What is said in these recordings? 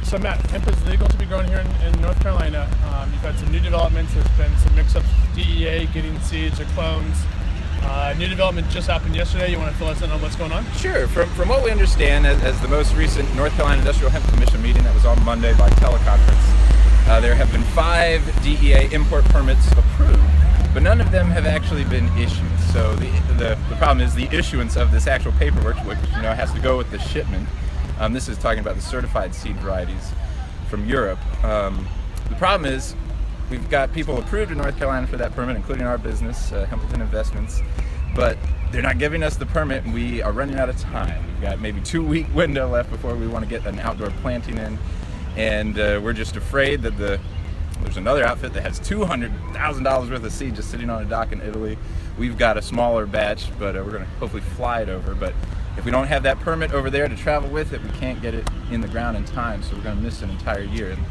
So Matt, hemp is legal to be grown here in North Carolina. You've had some new developments. There's been some mix-ups with DEA getting seeds or clones. New development just happened yesterday. You want to fill us in on what's going on? Sure. From what we understand, as the most recent North Carolina Industrial Hemp Commission meeting that was on Monday by teleconference, there have been 5 DEA import permits approved, but none of them have actually been issued. So the problem is the issuance of this actual paperwork, which has to go with the shipment. This is talking about the certified seed varieties from Europe. The problem is we've got people approved in North Carolina for that permit, including our business, Hempleton Investments, but they're not giving us the permit, and we are running out of time. We've got maybe 2-week window left before we want to get an outdoor planting in, and we're just afraid that there's another outfit that has $200,000 worth of seed just sitting on a dock in Italy. We've got a smaller batch, but we're going to hopefully fly it over. But if we don't have that permit over there to travel with it, we can't get it in the ground in time, so we're going to miss an entire year. And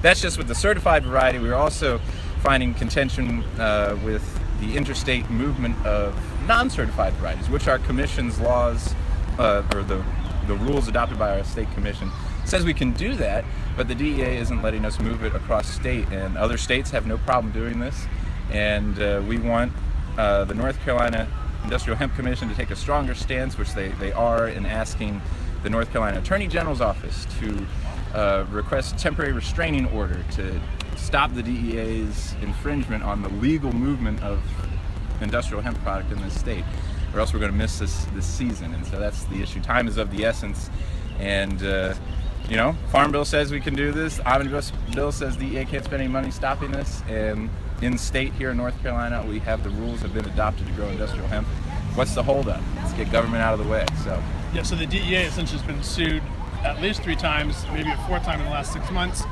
that's just with the certified variety. We're also finding contention with the interstate movement of non-certified varieties, which our commission's laws, or the rules adopted by our state commission, says we can do that, but the DEA isn't letting us move it across state, and other states have no problem doing this. And we want the North Carolina Industrial Hemp Commission to take a stronger stance, which they are, in asking the North Carolina Attorney General's office to request a temporary restraining order to stop the DEA's infringement on the legal movement of industrial hemp product in this state, or else we're going to miss this season. And so that's the issue. Time is of the essence, and Farm Bill says we can do this. Omnibus Bill says the DEA can't spend any money stopping this, and in state here in North Carolina, we have the rules have been adopted to grow industrial hemp. What's the holdup? Let's get government out of the way. So the DEA essentially has been sued at least 3 times, maybe a 4th time in the last 6 months,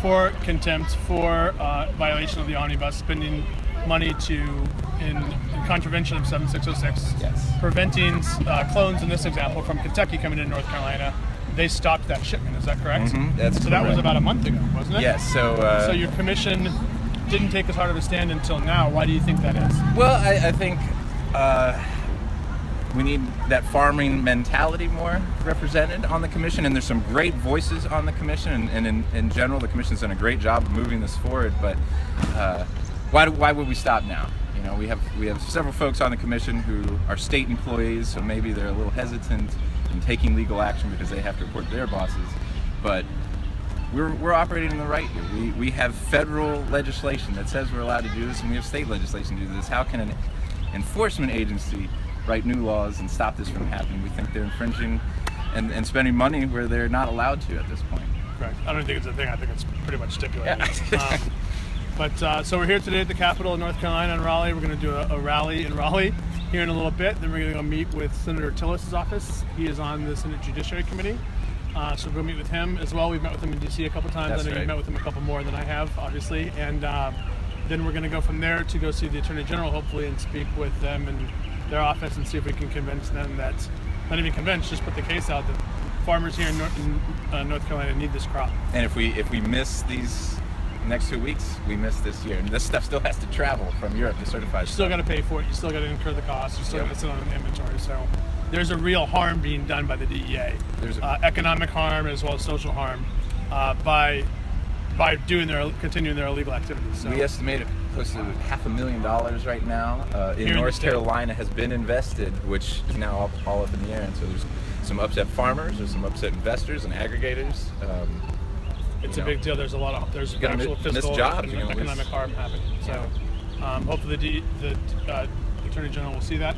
for contempt, for violation of the omnibus, spending money in contravention of 7606, yes, preventing clones in this example from Kentucky coming into North Carolina. They stopped that shipment. Is that correct? Mm-hmm, that's so. correct. That was about a month ago, wasn't it? Yes. So your commission didn't take as hard of a stand until now. Why do you think that is? Well, I think we need that farming mentality more represented on the commission, and there's some great voices on the commission, and in general, the commission's done a great job of moving this forward. But why would we stop now? We have several folks on the commission who are state employees, so maybe they're a little hesitant in taking legal action because they have to report to their bosses. But we're operating in the right here. We have federal legislation that says we're allowed to do this, and we have state legislation to do this. How can an enforcement agency write new laws and stop this from happening? We think they're infringing and spending money where they're not allowed to at this point. Correct. I don't think it's a thing. I think it's pretty much stipulated. Yeah. So we're here today at the Capitol of North Carolina in Raleigh. We're going to do a rally in Raleigh here in a little bit. Then we're going to go meet with Senator Tillis' office. He is on the Senate Judiciary Committee. So we'll go meet with him as well. We've met with him in D.C. a couple times. That's I know right. You've met with him a couple more than I have, obviously. And then we're going to go from there to go see the Attorney General, hopefully, and speak with them and their office and see if we can convince them that, not even convince, just put the case out that farmers here in North Carolina need this crop. And if we miss these next 2 weeks, we miss this year. And this stuff still has to travel from Europe to certify. You still got to pay for it. You still got to incur the cost. You still got to sit on an inventory. So there's a real harm being done by the DEA. There's economic harm as well as social harm by continuing their illegal activities. So we estimate it close to $500,000 right now in North Carolina has been invested, which is now all up in the air. And so there's some upset farmers, there's some upset investors and aggregators. It's a big deal. There's actual fiscal and economic harm happening. So hopefully the Attorney General will see that.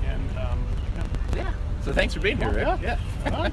And So thanks for being here, Rick. Yeah.